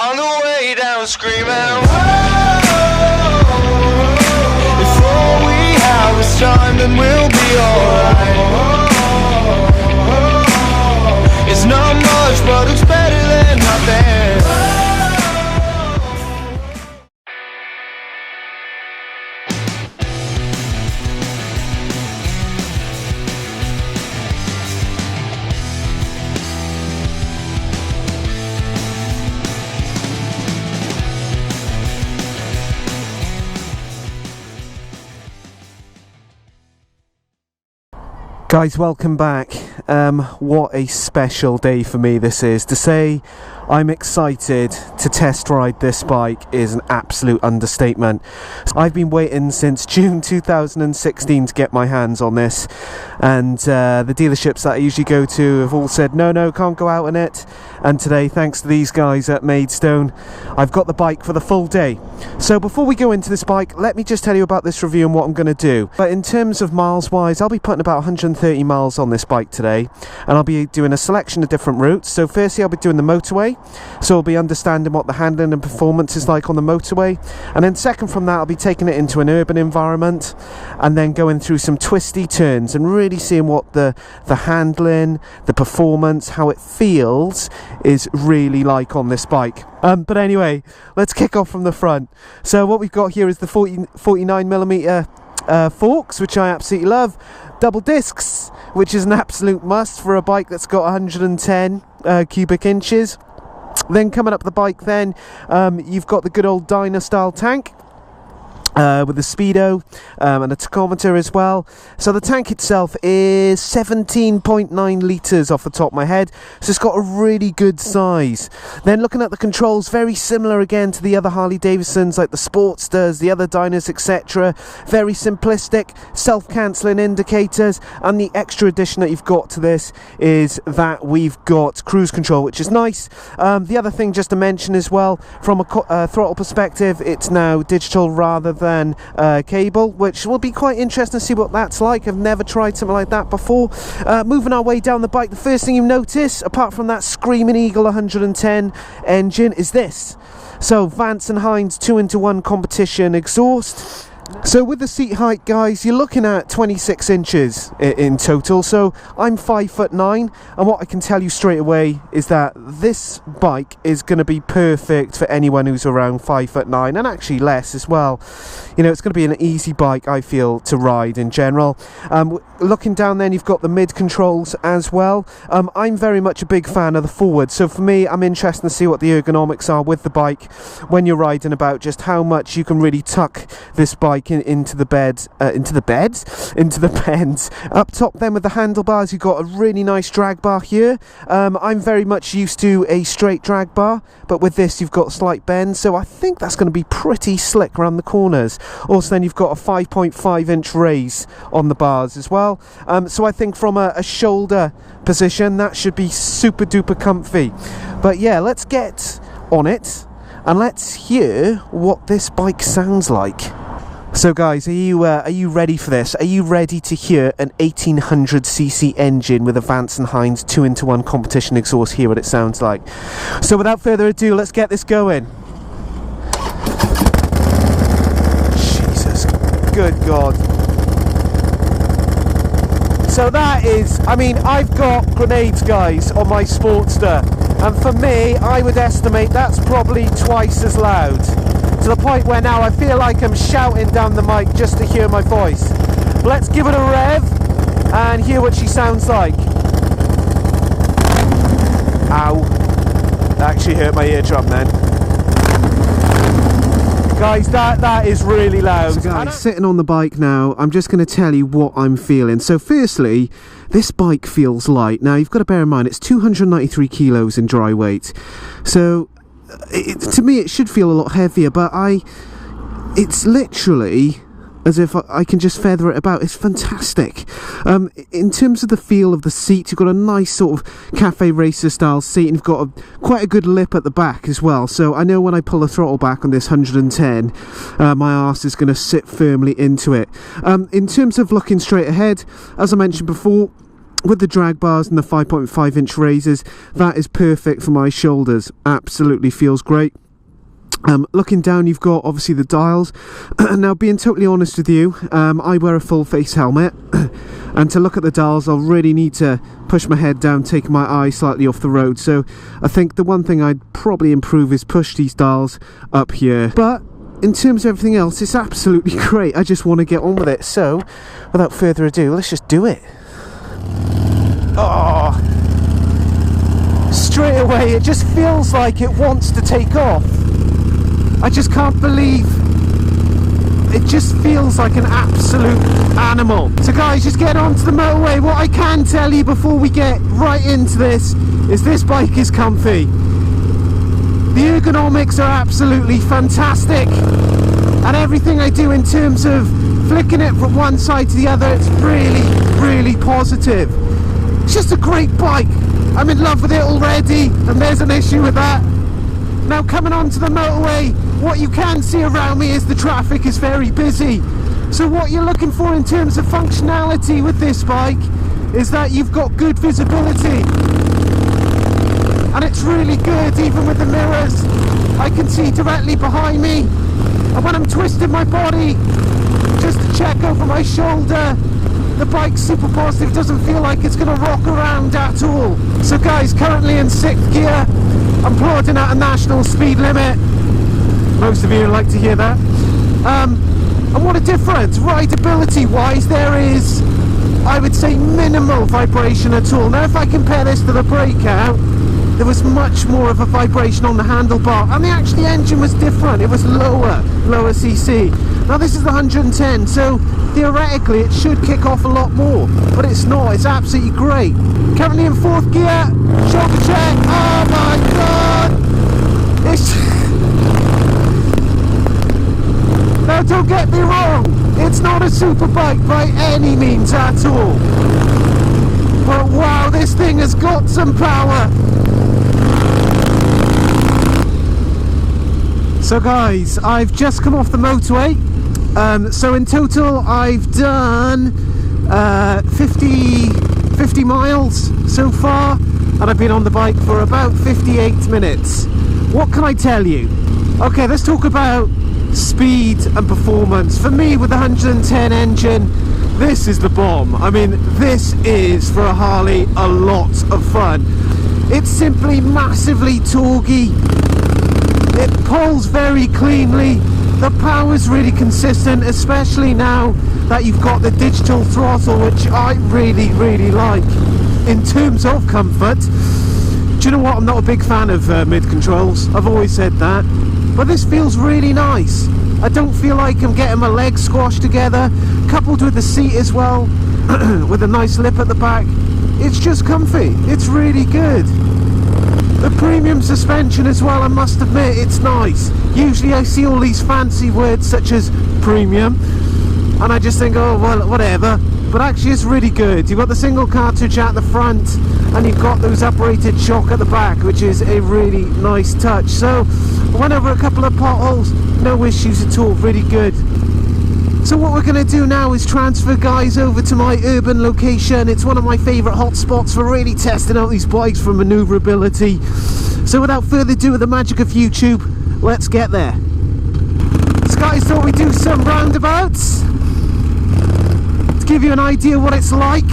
on the way down screaming, whoa. If all we have is time, then we'll be alright. It's not much, but it's better than nothing. Guys, welcome back. What a special day for me this is. To say I'm excited to test ride this bike is an absolute understatement. I've been waiting since June 2016 to get my hands on this, and the dealerships that I usually go to have all said no, can't go out on it. And today, thanks to these guys at Maidstone, I've got the bike for the full day. So before we go into this bike, let me just tell you about this review and what I'm going to do. But in terms of miles wise, I'll be putting about 130 miles on this bike today, and I'll be doing a selection of different routes. So firstly, I'll be doing the motorway, so I'll be understanding what the handling and performance is like on the motorway. And then second from that, I'll be taking it into an urban environment and then going through some twisty turns and really seeing what the handling, the performance, how it feels is really like on this bike. But anyway, let's kick off from the front. So what we've got here is the 49mm forks, which I absolutely love. Double discs, which is an absolute must for a bike that's got 110 cubic inches. Then coming up the bike then, you've got the good old Dyna style tank. With the speedo and a tachometer as well. So the tank itself is 17.9 litres off the top of my head, so it's got a really good size. Then looking at the controls, very similar again to the other Harley Davidsons, like the Sportsters, the other Dynas, etc. Very simplistic, self-cancelling indicators, and the extra addition that you've got to this is that we've got cruise control, which is nice. The other thing just to mention as well, from a throttle perspective, it's now digital rather than cable, which will be quite interesting to see what that's like. I've never tried something like that before. Moving our way down the bike, the first thing you notice, apart from that Screaming Eagle 110 engine, is this. So Vance & Hines 2-in-1 competition exhaust. So with the seat height, guys, you're looking at 26 inches in total. So I'm 5'9", and what I can tell you straight away is that this bike is going to be perfect for anyone who's around 5'9", and actually less as well. You know, it's going to be an easy bike, I feel, to ride in general. Looking down then, you've got the mid controls as well. I'm very much a big fan of the forward, so for me, I'm interested to see what the ergonomics are with the bike when you're riding about, just how much you can really tuck this bike into the beds. Up top then with the handlebars, you've got a really nice drag bar here. I'm very much used to a straight drag bar, but with this you've got slight bends, so I think that's going to be pretty slick around the corners. Also then you've got a 5.5 inch raise on the bars as well, so I think from a shoulder position that should be super duper comfy. But yeah, let's get on it and let's hear what this bike sounds like. So guys, are you ready for this? Are you ready to hear an 1800cc engine with a Vance & Hines 2-in-1 competition exhaust? Hear what it sounds like. So without further ado, let's get this going. Jesus, good God. So that is, I mean, I've got grenades, guys, on my Sportster, and for me, I would estimate that's probably twice as loud. To the point where now I feel like I'm shouting down the mic just to hear my voice. Let's give it a rev and hear what she sounds like. Ow. That actually hurt my eardrum then. Guys, that is really loud. So guys, sitting on the bike now, I'm just going to tell you what I'm feeling. So firstly, this bike feels light. Now you've got to bear in mind it's 293 kilos in dry weight. So to me it should feel a lot heavier, but it's literally as if I can just feather it about. It's fantastic. In terms of the feel of the seat, you've got a nice sort of cafe racer style seat, and you've got quite a good lip at the back as well, so I know when I pull the throttle back on this 110 my arse is going to sit firmly into it. In terms of looking straight ahead, as I mentioned before, with the drag bars and the 5.5 inch razors, that is perfect for my shoulders. Absolutely feels great. Looking down, you've got obviously the dials. Now, being totally honest with you, I wear a full face helmet, and to look at the dials I'll really need to push my head down, take my eye slightly off the road. So I think the one thing I'd probably improve is push these dials up here. But in terms of everything else, it's absolutely great. I just want to get on with it. So without further ado, let's just do it. Oh, straight away it just feels like it wants to take off. I just can't believe it just feels like an absolute animal. So guys, just get onto the motorway. What I can tell you before we get right into this is this bike is comfy. The ergonomics are absolutely fantastic, and everything I do in terms of flicking it from one side to the other, it's really positive. It's just a great bike. I'm in love with it already, and there's an issue with that. Now, coming onto the motorway, what you can see around me is the traffic is very busy. So what you're looking for in terms of functionality with this bike is that you've got good visibility. And it's really good, even with the mirrors. I can see directly behind me. And when I'm twisting my body, just to check over my shoulder, the bike's super positive, doesn't feel like it's going to rock around at all. So guys, currently in 6th gear, I'm plodding at a national speed limit. Most of you like to hear that. And what a difference, rideability wise, there is, I would say, minimal vibration at all. Now if I compare this to the Breakout, there was much more of a vibration on the handlebar, and the actual engine was different. It was lower cc. Now this is the 110, so theoretically it should kick off a lot more, but it's not. It's absolutely great. Currently in 4th gear, shoulder check. Oh my god! Now don't get me wrong, it's not a super bike by any means at all, but wow, this thing has got some power. So guys, I've just come off the motorway. So in total I've done 50 miles so far, and I've been on the bike for about 58 minutes. What can I tell you? Okay, let's talk about speed and performance. For me, with the 110 engine, this is the bomb. I mean, this is, for a Harley, a lot of fun. It's simply massively torquey. It pulls very cleanly. The power's really consistent, especially now that you've got the digital throttle, which I really like. In terms of comfort, do you know what? I'm not a big fan of mid-controls. I've always said that. But this feels really nice. I don't feel like I'm getting my legs squashed together, coupled with the seat as well, with a nice lip at the back. It's just comfy. It's really good. The premium suspension as well, I must admit, it's nice. Usually I see all these fancy words such as premium, and I just think, oh well, whatever. But actually it's really good. You've got the single cartridge at the front, and you've got those uprated shock at the back, which is a really nice touch. So I went over a couple of potholes, no issues at all, really good. So what we're going to do now is transfer guys over to my urban location. It's one of my favourite hotspots for really testing out these bikes for manoeuvrability. So without further ado, with the magic of YouTube, let's get there. So guys, thought we'd do some roundabouts to give you an idea what it's like.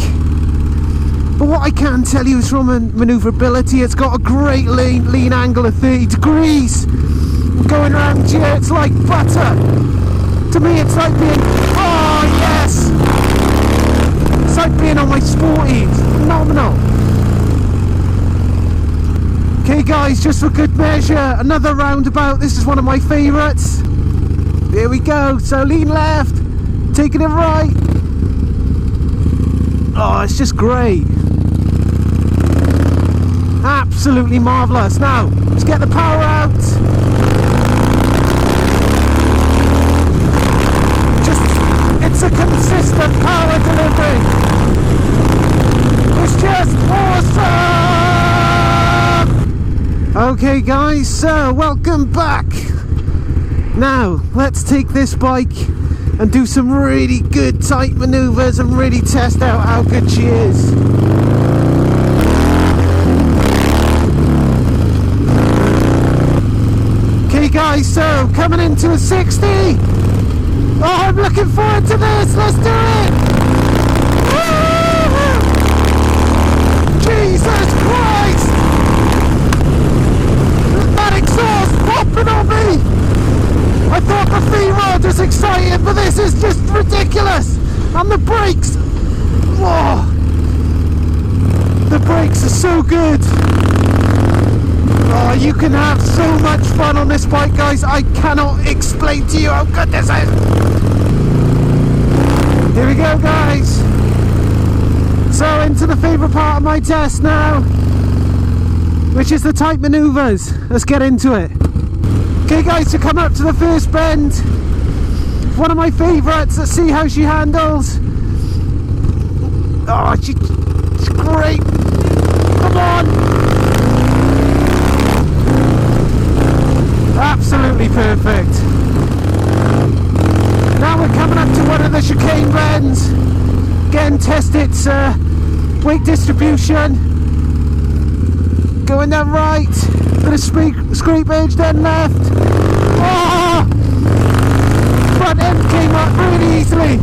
But what I can tell you is from manoeuvrability, it's got a great lean angle of 30 degrees. Going around here, it's like butter. To me, it's like being, oh yes! It's like being on my sporty. It's phenomenal. Okay guys, just for good measure, another roundabout. This is one of my favourites. Here we go. So lean left, taking it right. Oh, it's just great. Absolutely marvellous. Now, let's get the power out. It's a consistent power delivery. It's just awesome! Okay guys, so welcome back. Now, let's take this bike and do some really good tight maneuvers and really test out how good she is. Okay guys, so coming into a 60. Oh, I'm looking forward to this. Let's do it. Woo! Jesus Christ! That exhaust popping on me! I thought the V-Rod was exciting, but this is just ridiculous! And the brakes! Whoa! The brakes are so good! Oh, you can have so much fun on this bike, guys. I cannot explain to you how good this is! Here we go, guys! So, into the favourite part of my test now, which is the tight manoeuvres. Let's get into it. Okay guys, so come up to the first bend. One of my favourites. Let's see how she handles. Oh, she's great. Come on. Absolutely perfect. Now we're coming up to one of the chicane bends. Again, test its weight distribution. Going down right. Bit of scrapage, then left. Oh! Front end came up really easily.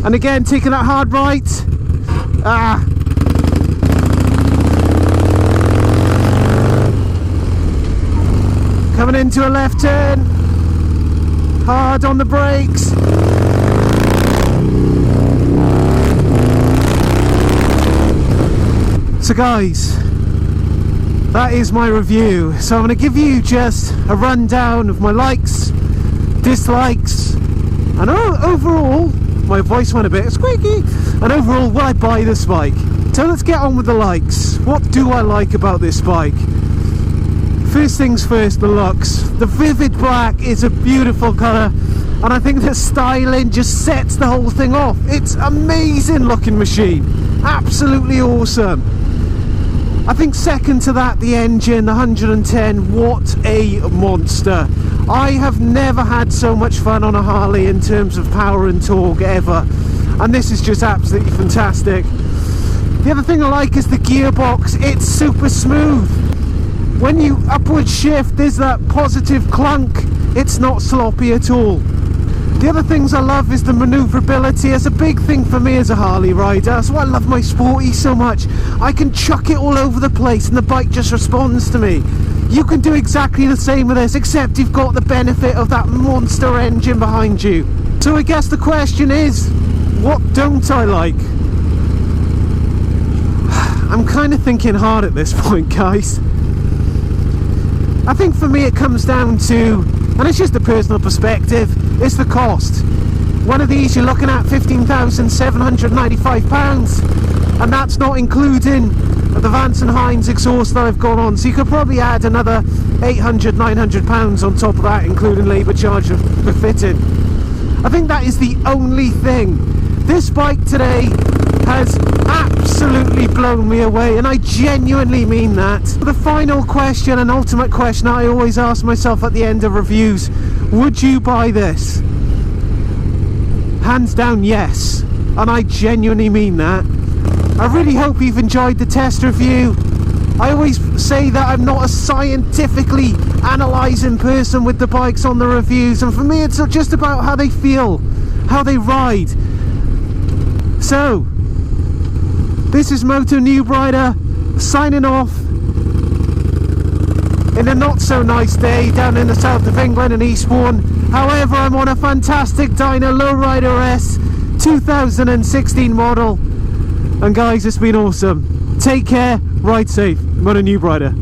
And again, taking that hard right. Ah! Coming into a left turn. Hard on the brakes. So guys, that is my review. So I'm going to give you just a rundown of my likes, dislikes, and overall, my voice went a bit squeaky, and overall, will I buy this bike? So let's get on with the likes. What do I like about this bike? First things first, the looks. The vivid black is a beautiful colour, and I think the styling just sets the whole thing off. It's amazing looking machine. Absolutely awesome. I think second to that, the engine, the 110, what a monster. I have never had so much fun on a Harley in terms of power and torque ever, and this is just absolutely fantastic. The other thing I like is the gearbox. It's super smooth. When you upward shift, there's that positive clunk. It's not sloppy at all. The other things I love is the manoeuvrability. It's a big thing for me as a Harley rider. That's why I love my Sporty so much. I can chuck it all over the place and the bike just responds to me. You can do exactly the same with this, except you've got the benefit of that monster engine behind you. So I guess the question is, what don't I like? I'm kind of thinking hard at this point, guys. I think for me it comes down to, and it's just a personal perspective, it's the cost. One of these you're looking at £15,795, and that's not including the Vance & Hines exhaust that I've got on, so you could probably add another £800, £900 on top of that, including labour charge for fitting. I think that is the only thing. This bike today has absolutely blown me away, and I genuinely mean that. The final question and ultimate question I always ask myself at the end of reviews: would you buy this? Hands down yes, and I genuinely mean that. I really hope you've enjoyed the test review. I always say that I'm not a scientifically analysing person with the bikes on the reviews, and for me it's just about how they feel, how they ride. So this is Moto Noob Rider signing off in a not so nice day down in the south of England in Eastbourne. However, I'm on a fantastic Dyna Low Rider S 2016 model, and guys, it's been awesome. Take care, ride safe. Moto Noob Rider.